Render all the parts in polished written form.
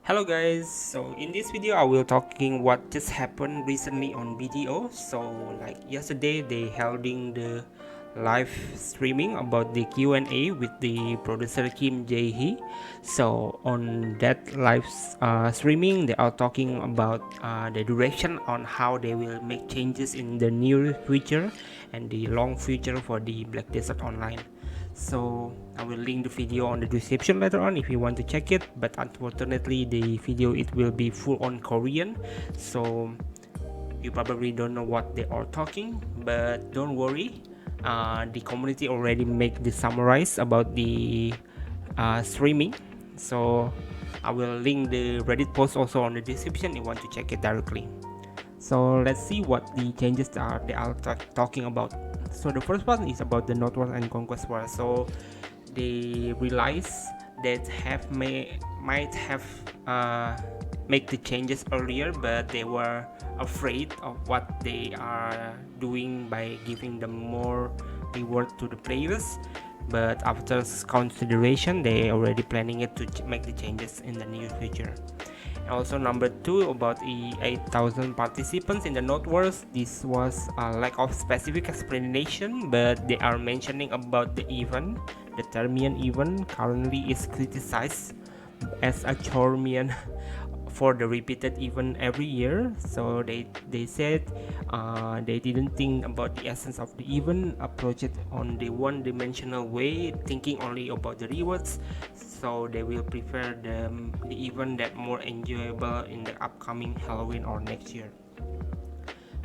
Hello guys, so in this video I will talking what just happened recently on BDO. So like yesterday they holding the live streaming about the Q&A with the producer Kim Jae-hee. So on that live streaming they are talking about the direction on how they will make changes in the near future and the long future for the Black Desert Online. So I will link the video on the description later on if you want to check it, but unfortunately the video it will be full on Korean, so you probably don't know what they are talking, but don't worry, the community already make the summarize about the streaming. So I will link the Reddit post also on the description if you want to check it directly. So let's see what the changes they are talking about. So the first one is about the Northwest and Conquest War. So they realize that might have make the changes earlier, but they were afraid of what they are doing by giving them more reward to the players. But after consideration, they already planning it to make the changes in the near future. Also number 2 about the 8,000 participants in the Northwest. This was a lack of specific explanation, but they are mentioning about the event. The Termian event currently is criticized as a Charmian for the repeated event every year. So they said they didn't think about the essence of the event, approach it on the one-dimensional way, thinking only about the rewards. So they will prefer the event that more enjoyable in the upcoming Halloween or next year.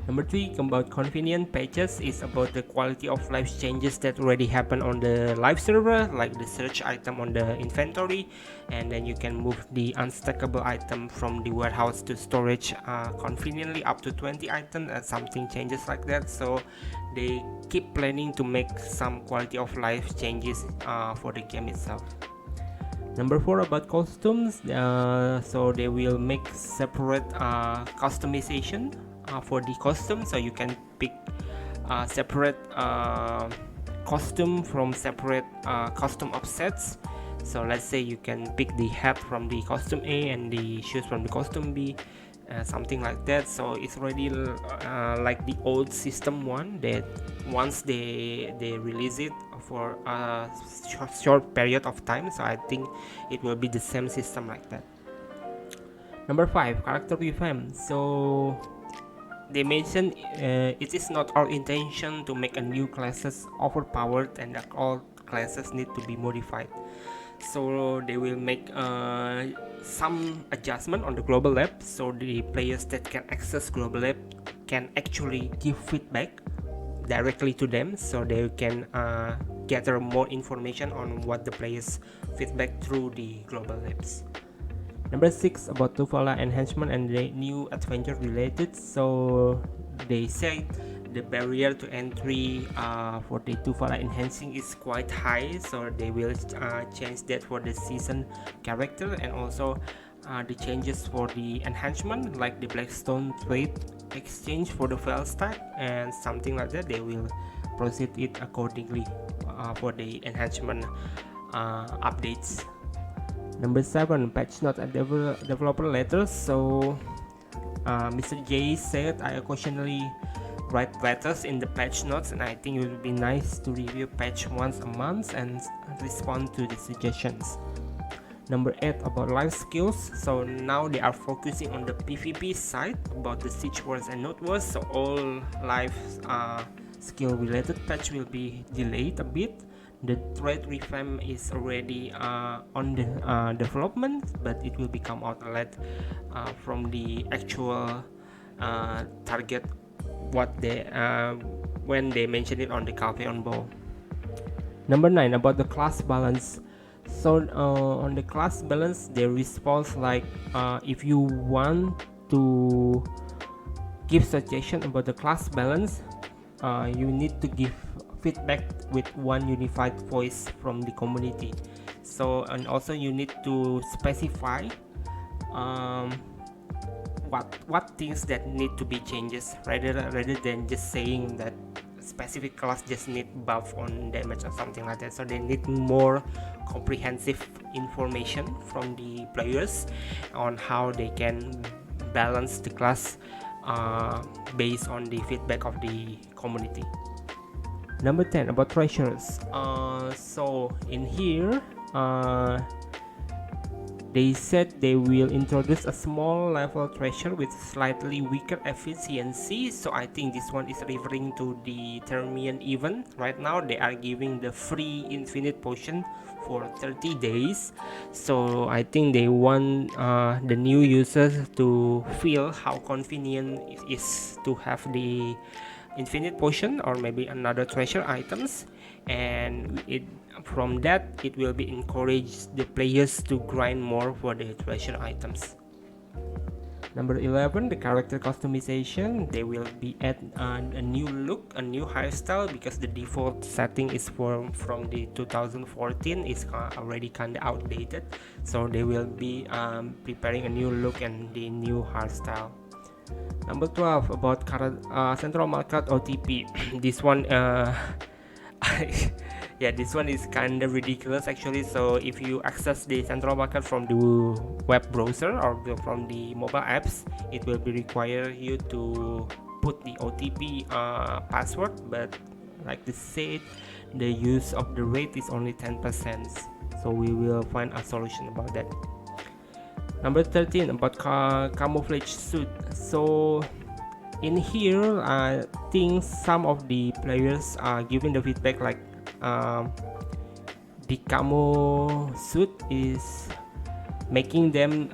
Number 3 about convenient patches is about the quality of life changes that already happen on the live server, like the search item on the inventory, and then you can move the unstackable item from the warehouse to storage conveniently up to 20 items and something changes like that. So they keep planning to make some quality of life changes for the game itself. Number 4 about costumes, so they will make separate customization for the costume, so you can pick separate costume from separate custom offsets. So let's say you can pick the hat from the costume A and the shoes from the costume B, something like that. So it's already like the old system one that once they release it for a short period of time, so I think it will be the same system like that. Number 5 character revamp. So they mentioned it is not our intention to make a new classes overpowered and that all classes need to be modified. So they will make some adjustment on the global lab, so the players that can access global lab can actually give feedback directly to them, so they can gather more information on what the players feedback through the global labs. Number 6 about Tuvala enhancement and the new adventure related. So they say the barrier to entry for the Tuvala enhancing is quite high, so they will change that for the season character, and also the changes for the enhancement like the Blackstone trade exchange for the file stack and something like that. They will proceed it accordingly for the enhancement updates. Number 7 patch note and developer letters. So Mr. J said I occasionally write letters in the patch notes, and I think it would be nice to review patch once a month and respond to the suggestions. Number 8 about life skills. So now they are focusing on the PvP side about the siege wars and node wars, so all life skill related patch will be delayed a bit. The trade revamp is already on the development, but it will become outlet from the actual target what they when they mention it on the Cafe on Bow. Number 9 about the class balance. So on the class balance they response like if you want to give suggestion about the class balance, you need to give feedback with one unified voice from the community. So and also you need to specify what things that need to be changes rather than just saying that specific class just need buff on damage or something like that, so they need more comprehensive information from the players on how they can balance the class based on the feedback of the community. Number 10, about treasures. So in here they said they will introduce a small level treasure with slightly weaker efficiency, so I think this one is referring to the Termian event. Right now they are giving the free infinite potion for 30 days, so I think they want the new users to feel how convenient it is to have the infinite potion or maybe another treasure items, and from that it will be encourage the players to grind more for the treasure items. Number 11, the character customization. They will be add a new look, a new hairstyle, because the default setting is from the 2014 is already kind of outdated, so they will be preparing a new look and the new hairstyle. Number 12, about Central Market Otp. This one yeah, this one is kind of ridiculous actually. So if you access the Central Market from the web browser or from the mobile apps, it will be require you to put the OTP password, but like they said, the use of the rate is only 10%, so we will find a solution about that. Number 13, about camouflage suit. So in here I think some of the players are giving the feedback like the camo suit is making them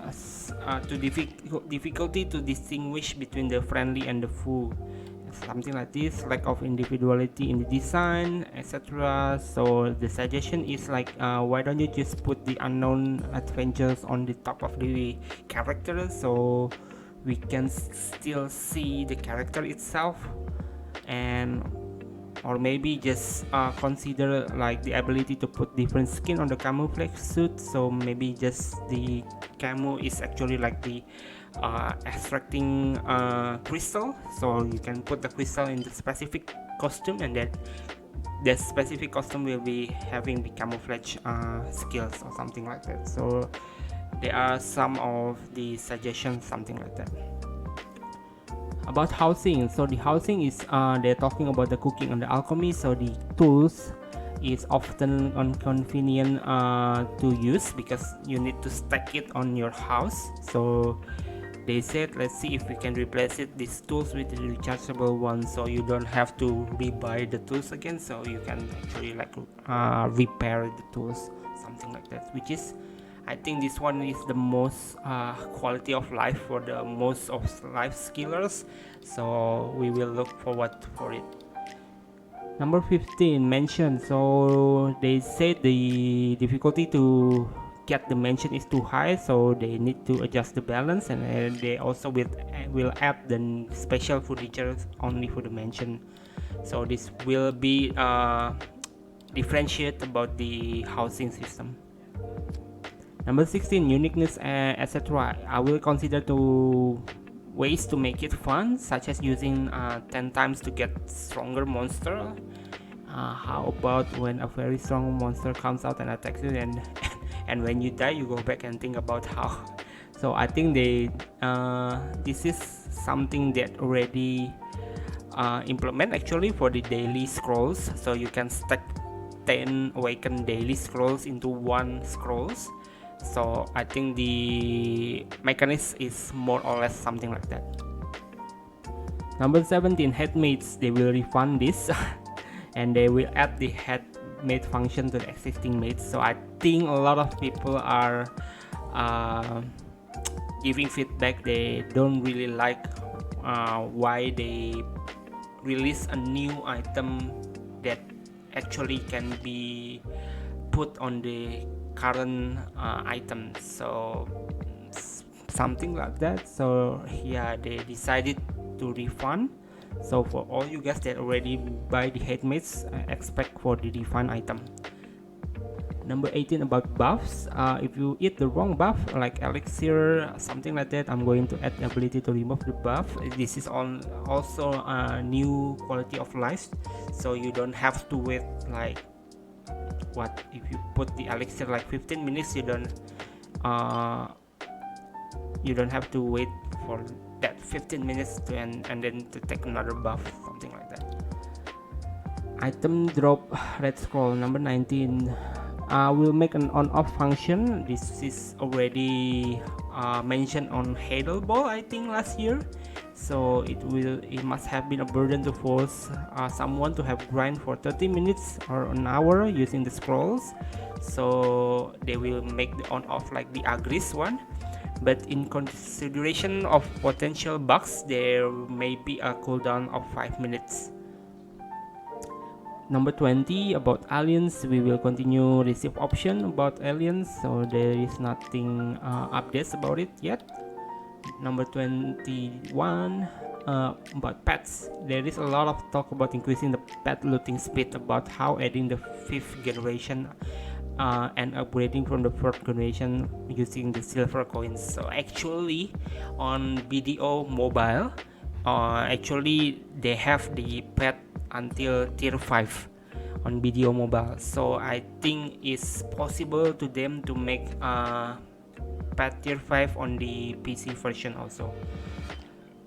difficulty to distinguish between the friendly and the foe, something like this, lack of individuality in the design, etc. So the suggestion is like why don't you just put the unknown adventures on the top of the character, so we can still see the character itself, and or maybe just consider like the ability to put different skin on the camouflage suit, so maybe just the camo is actually like the extracting crystal, so you can put the crystal in the specific costume, and then the specific costume will be having the camouflage skills or something like that. So there are some of the suggestions, something like that. About housing, so the housing is they're talking about the cooking and the alchemy, so the tools is often inconvenient to use because you need to stack it on your house. So they said let's see if we can replace these tools with the rechargeable ones, so you don't have to rebuy the tools again, so you can actually like repair the tools, something like that, which is I think this one is the most quality of life for the most of life skillers, so we will look forward for it. Number 15, mention. So they said the difficulty to get the mention is too high, so they need to adjust the balance, and they also will add the special furniture only for the mention, so this will be differentiate about the housing system. Number 16, uniqueness, etc. I will consider ways to make it fun, such as using 10 times to get stronger monster. How about when a very strong monster comes out and attacks you, and when you die you go back and think about how. So I think this is something that already implement actually for the daily scrolls, so you can stack 10 awakened daily scrolls into one scrolls. So I think the mechanism is more or less something like that. Number 17, headmates. They will refund this and they will add the headmate function to the existing mates. So I think a lot of people are giving feedback they don't really like why they release a new item that actually can be put on the current items, so something like that. So yeah, they decided to refund. So for all you guys that already buy the headmates, expect for the refund item. Number 18 about buffs. If you eat the wrong buff like elixir, something like that, I'm going to add the ability to remove the buff. This is also a new quality of life, so you don't have to wait like what if you put the elixir like 15 minutes, you don't have to wait for that 15 minutes to and then to take another buff, something like that. Item drop red scroll. Number 19 will make an on-off function. This is already mentioned on Halo Ball, I think, last year. So it must have been a burden to force someone to have grind for 30 minutes or an hour using the scrolls. So they will make the on-off like the Agris one. But in consideration of potential bugs, there may be a cooldown of 5 minutes. Number 20 about aliens, we will continue receive option about aliens, so there is nothing updates about it yet. Number 21 about pets, there is a lot of talk about increasing the pet looting speed, about how adding the 5th generation and upgrading from the 4th generation using the silver coins. So actually on BDO mobile, actually they have the pet until tier 5 on BDO mobile, so I think it's possible to them to make pet tier 5 on the PC version also.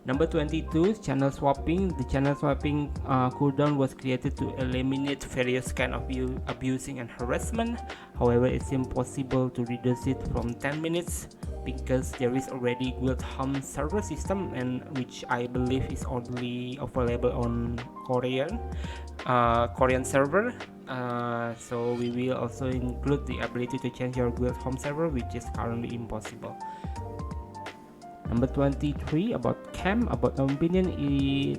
Number 22, channel swapping. The channel swapping cooldown was created to eliminate various kind of abusing and harassment. However, it's impossible to reduce it from 10 minutes because there is already guild home server system, and which I believe is only available on Korean server. So we will also include the ability to change your guild home server, which is currently impossible. Number 23 about camp. About my opinion,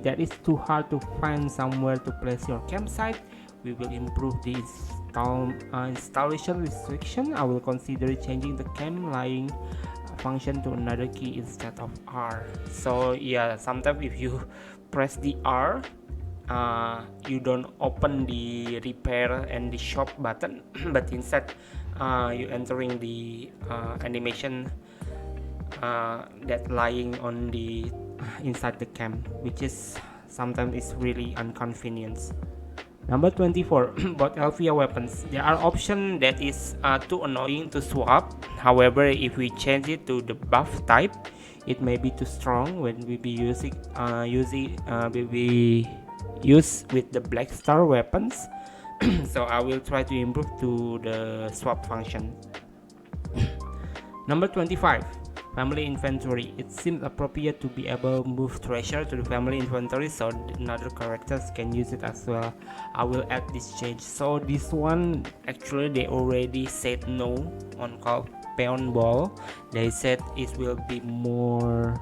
that is too hard to find somewhere to place your campsite. We will improve the installation restriction. I will consider changing the camp lying function to another key instead of R. So yeah, sometimes if you press the R, you don't open the repair and the shop button, but instead you entering the animation that lying on the inside the camp, which is sometimes is really inconvenience. Number 24 about Elvia weapons. There are options that is too annoying to swap. However, if we change it to the buff type, it may be too strong when we be using use with the black star weapons. So I will try to improve to the swap function. Number 25, family inventory. It seems appropriate to be able to move treasure to the family inventory so another characters can use it as well. I will add this change. So this one actually they already said no on called Peon Ball. They said it will be more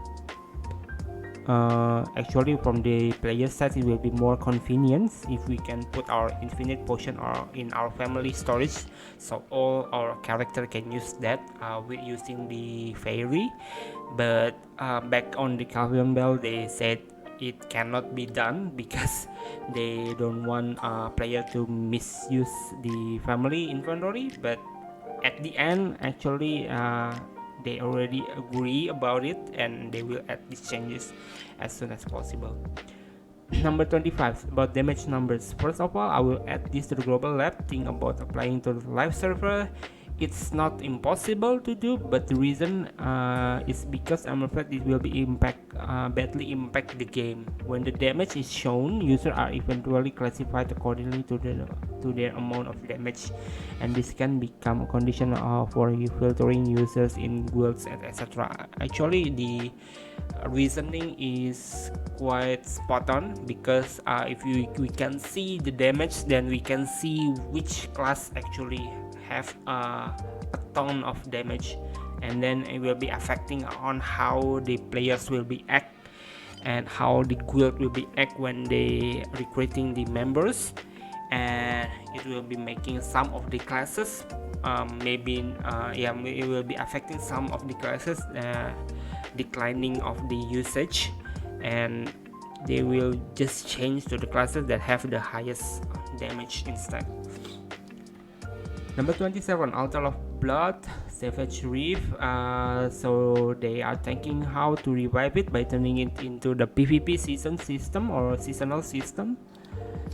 actually from the player side it will be more convenience if we can put our infinite potion or in our family storage, so all our character can use that with using the fairy. But back on the Calvian Bell they said it cannot be done because they don't want player to misuse the family inventory. But at the end actually they already agree about it and they will add these changes as soon as possible. Number 25 about damage numbers. First of all, I will add this to the global lab thing about applying to the live server. It's not impossible to do, but the reason is because I'm afraid it will be badly impact the game. When the damage is shown, users are eventually classified accordingly to their amount of damage, and this can become a condition for filtering users in guilds, etc. Actually, the reasoning is quite spot on because if we can see the damage, then we can see which class actually have a ton of damage, and then it will be affecting on how the players will be act and how the guild will be act when they recruiting the members, and it will be making some of the classes it will be affecting some of the classes declining of the usage, and they will just change to the classes that have the highest damage instead. Number 27, Altar of Blood, Savage Reef. So they are thinking how to revive it by turning it into the PvP season system or seasonal system.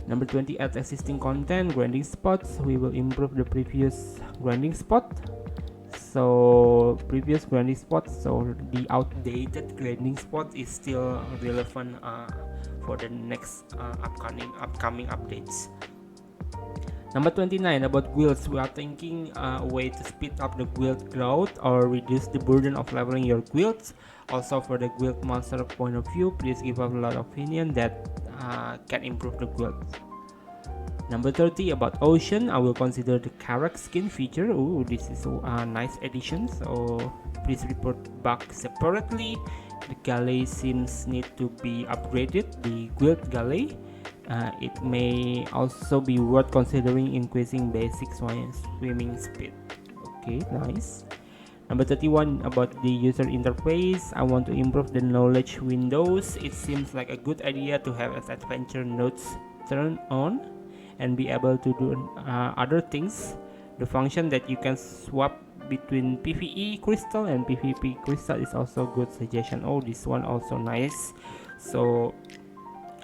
Number 28, existing content, grinding spots. We will improve the previous grinding spot. So previous grinding spot, so the outdated grinding spot is still relevant for the next upcoming updates. Number 29, about guilds. We are thinking a way to speed up the guild growth or reduce the burden of leveling your guilds. Also for the guild master point of view, please give us a lot of opinion that can improve the guild. Number 30, about Ocean. I will consider the Karak skin feature. Ooh, this is a nice addition, so please report back separately. The galley seems need to be upgraded, the guild galley. It may also be worth considering increasing basic swimming speed. Okay, nice. Number 31, about the user interface. I want to improve the knowledge windows. It seems like a good idea to have as adventure nodes turned on and be able to do other things. The function that you can swap between PvE crystal and PvP crystal is also good suggestion. Oh, this one also nice. So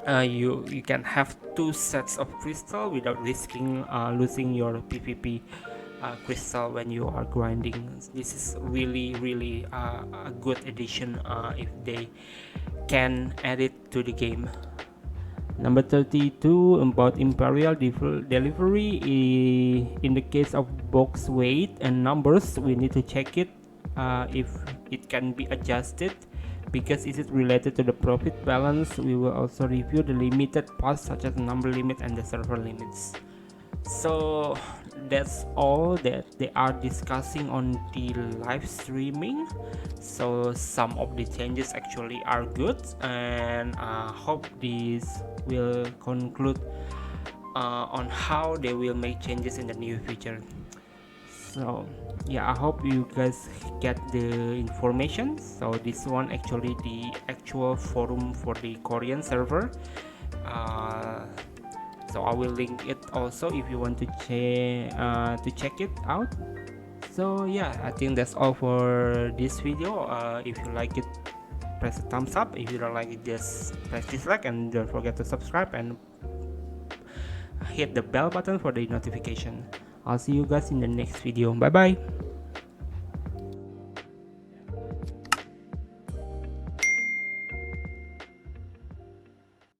you can have two sets of crystal without risking losing your PvP crystal when you are grinding. This is really a good addition if they can add it to the game. Number 32, about Imperial Delivery. In the case of box weight and numbers, we need to check it if it can be adjusted, because is it related to the profit balance. We will also review the limited paths such as number limit and the server limits. So that's all that they are discussing on the live streaming. So some of the changes actually are good, and I hope this will conclude on how they will make changes in the new future. So yeah, I hope you guys get the information. So this one actually the actual forum for the Korean server. So I will link it also if you want to check it out. So yeah, I think that's all for this video. If you like it, press a thumbs up. If you don't like it, just press dislike, and don't forget to subscribe and hit the bell button for the notification. I'll see you guys in the next video. Bye bye.